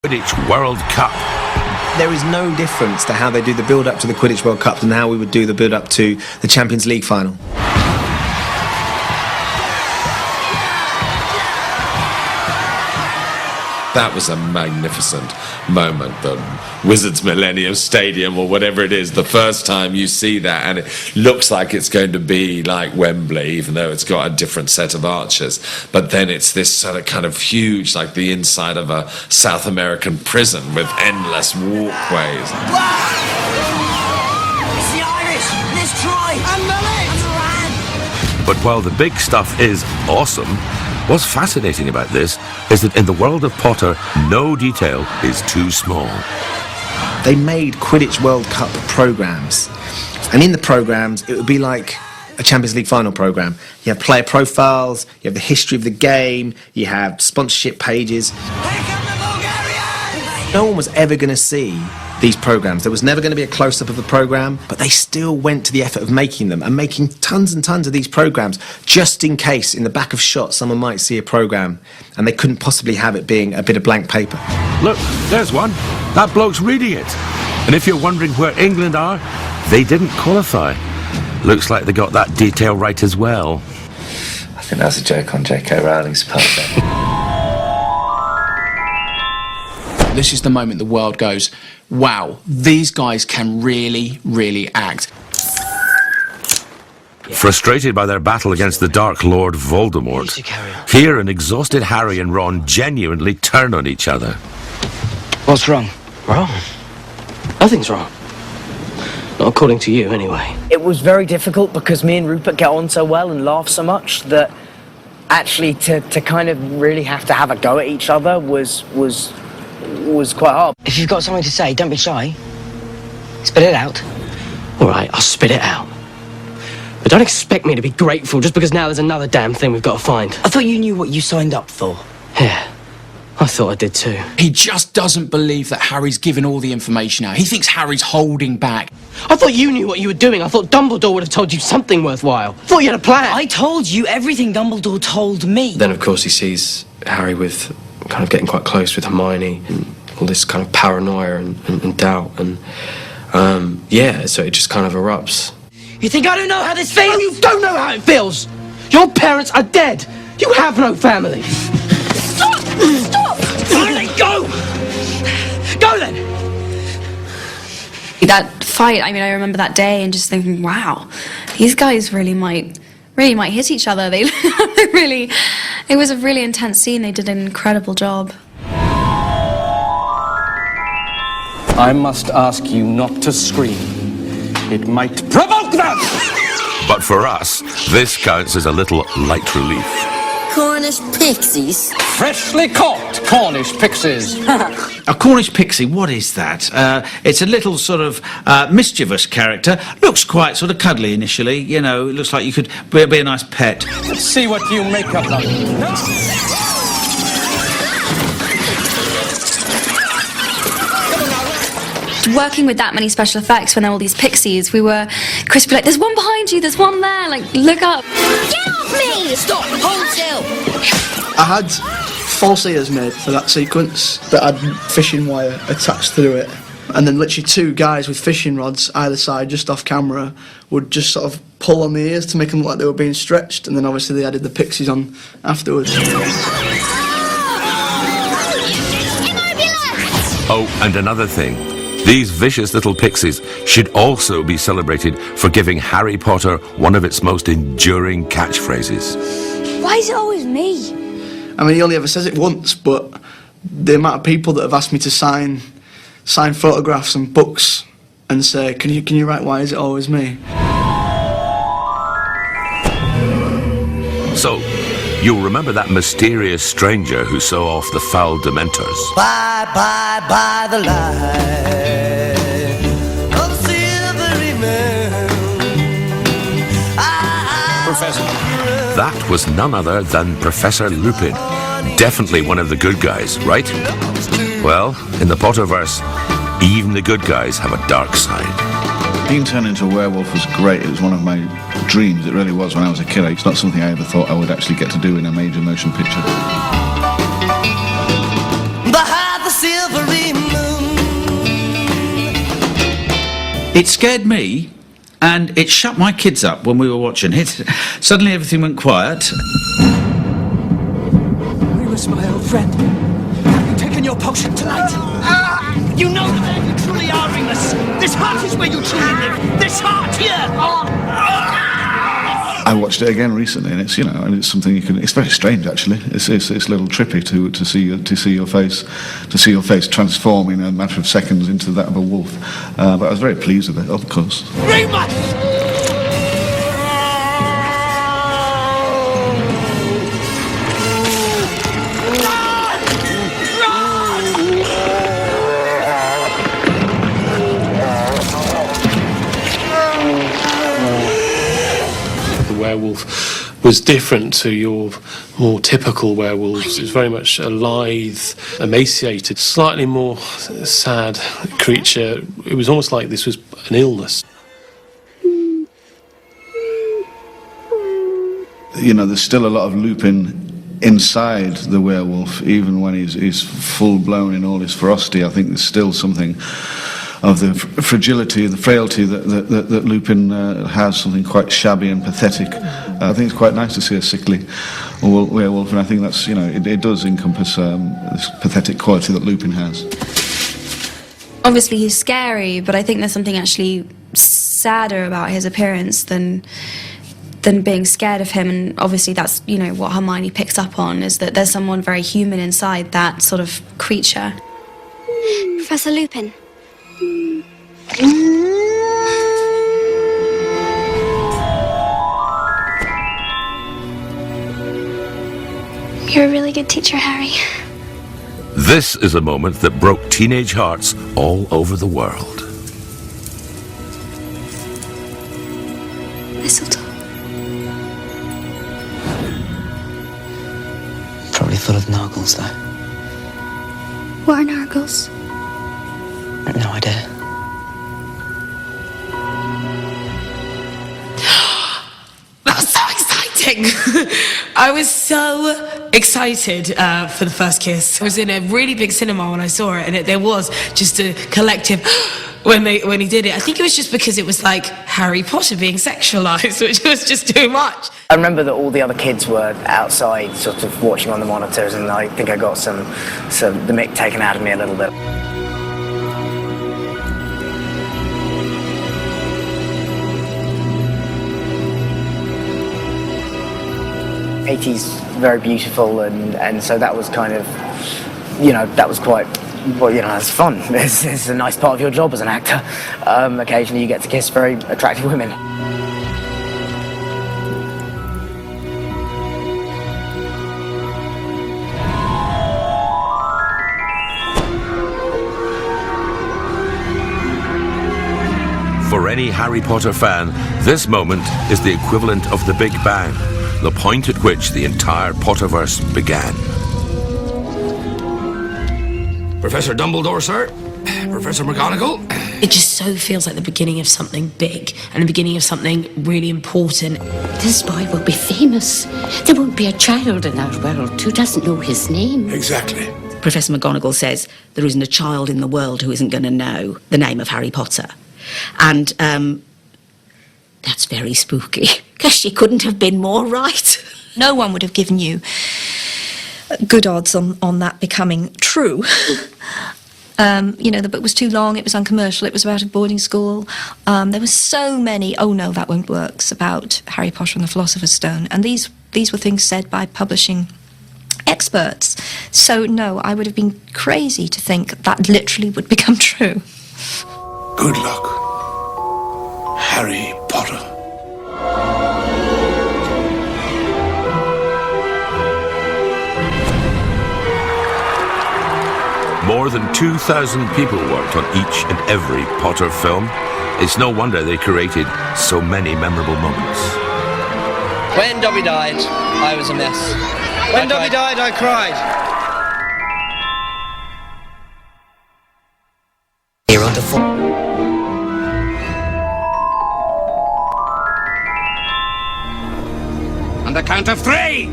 Quidditch World Cup. There is no difference to how they do the build-up to the Quidditch World Cup than how we would do the build-up to the Champions League final. That was a magnificent moment, the Wizards Millennium Stadium or whatever it is, the first time you see that, and it looks like it's going to be like Wembley, even though it's got a different set of arches. But then it's this sort of kind of huge, like the inside of a South American prison with endless walkways. It's the Irish! Let's try! And Millet! But while the big stuff is awesome, what's fascinating about this is that in the world of Potter, no detail is too small. They made Quidditch World Cup programmes, and in the programmes it would be like a Champions League final programme. You have player profiles, you have the history of the game, you have sponsorship pages. Here come the Bulgarians! No one was ever going to see these programmes. There was never going to be a close-up of the programme, but they still went to the effort of making them and making tons and tons of these programmes just in case in the back of shot someone might see a programme and they couldn't possibly have it being a bit of blank paper. Look, there's one. That bloke's reading it. And if you're wondering where England are, they didn't qualify. Looks like they got that detail right as well. I think that's a joke on J.K. Rowling's part then. This is the moment the world goes, wow, these guys can really, really act. Frustrated by their battle against the Dark Lord Voldemort, here an exhausted Harry and Ron genuinely turn on each other. What's wrong? Wrong? Nothing's wrong. Not according to you, anyway. It was very difficult because me and Rupert get on so well and laugh so much that actually to kind of really have to have a go at each other was quite hard. If you've got something to say, don't be shy. Spit it out. All right, I'll spit it out. But don't expect me to be grateful just because now there's another damn thing we've got to find. I thought you knew what you signed up for. Yeah, I thought I did too. He just doesn't believe that Harry's given all the information out. He thinks Harry's holding back. I thought you knew what you were doing. I thought Dumbledore would have told you something worthwhile. I thought you had a plan. I told you everything Dumbledore told me. Then, of course, he sees Harry with kind of getting quite close with Hermione and all this kind of paranoia and doubt. And, yeah, so it just kind of erupts. You think I don't know how this feels? No, you don't know how it feels. Your parents are dead. You have no family. Stop! Stop! Finally, go! Go then! That fight, I mean, I remember that day and just thinking, wow, these guys really might hit each other. They really, it was a really intense scene. They did an incredible job. I must ask you not to scream. It might provoke them! But for us, this counts as a little light relief. Cornish pixies. Freshly caught Cornish pixies. A Cornish pixie, what is that? It's a little sort of mischievous character. Looks quite sort of cuddly initially, you know, it looks like you could be a nice pet. See what you make of them. Working with that many special effects when there were all these pixies, Chris would be like, there's one behind you, there's one there, like, look up. Get off me! Stop! Hold still! I had false ears made for that sequence that had fishing wire attached through it. And then literally two guys with fishing rods either side, just off camera, would just sort of pull on the ears to make them look like they were being stretched. And then obviously they added the pixies on afterwards. Oh, and another thing. These vicious little pixies should also be celebrated for giving Harry Potter one of its most enduring catchphrases. Why is it always me? I mean, he only ever says it once, but the amount of people that have asked me to sign photographs and books and say, can you write "Why is it always me?" So, you'll remember that mysterious stranger who saw off the foul Dementors. Bye, bye, bye the light of silvery moon. Professor. That was none other than Professor Lupin. Definitely one of the good guys, right? Well, in the Potterverse, even the good guys have a dark side. Being turned into a werewolf was great. It was one of my dreams. It really was when I was a kid. It's not something I ever thought I would actually get to do in a major motion picture. Behind the silver It scared me, and it shut my kids up when we were watching it. Suddenly everything went quiet. Remus, my old friend. Have you taken your potion tonight? You know that you truly are, Remus. This heart is where you truly live. This heart here. I watched it again recently, and it's, you know, and it's something you can. It's very strange, actually. It's a little trippy to see your face transform in a matter of seconds into that of a wolf. But I was very pleased with it, of course. Remus! Werewolf was different to your more typical werewolves. It was very much a lithe, emaciated, slightly more sad creature. It was almost like this was an illness. You know, there's still a lot of Lupin inside the werewolf, even when he's full blown in all his ferocity. I think there's still something of the fragility, the frailty that Lupin has, something quite shabby and pathetic. I think it's quite nice to see a sickly werewolf, and I think that's, you know, it does encompass this pathetic quality that Lupin has. Obviously he's scary, but I think there's something actually sadder about his appearance than being scared of him, and obviously that's, you know, what Hermione picks up on, is that there's someone very human inside that sort of creature. Professor Lupin. You're a really good teacher, Harry. This is a moment that broke teenage hearts all over the world. Mistletoe. Probably full of Nargles, though. What are Nargles? No idea. That's so exciting! I was so excited for the first kiss. I was in a really big cinema when I saw it, and there was just a collective when he did it. I think it was just because it was like Harry Potter being sexualized, which was just too much. I remember that all the other kids were outside sort of watching on the monitors, and I think I got the mick taken out of me a little bit. '80s, very beautiful, and so that was kind of, you know, that was quite, well, you know, it's fun. It's a nice part of your job as an actor. Occasionally you get to kiss very attractive women. For any Harry Potter fan, this moment is the equivalent of the Big Bang, the point at which the entire Potterverse began. Professor Dumbledore, sir. Professor McGonagall. It just so feels like the beginning of something big and the beginning of something really important. This boy will be famous. There won't be a child in our world who doesn't know his name. Exactly. Professor McGonagall says there isn't a child in the world who isn't going to know the name of Harry Potter. And that's very spooky, because she couldn't have been more right. No one would have given you good odds on that becoming true. You know, the book was too long, it was uncommercial, it was about a boarding school. There were so many, oh no, that won't work, about Harry Potter and the Philosopher's Stone. And these were things said by publishing experts. So no, I would have been crazy to think that literally would become true. Good luck, Harry Potter. More than 2,000 people worked on each and every Potter film. It's no wonder they created so many memorable moments. When Dobby died, I was a mess. When Dobby died, I cried. You're on the On the count of 3!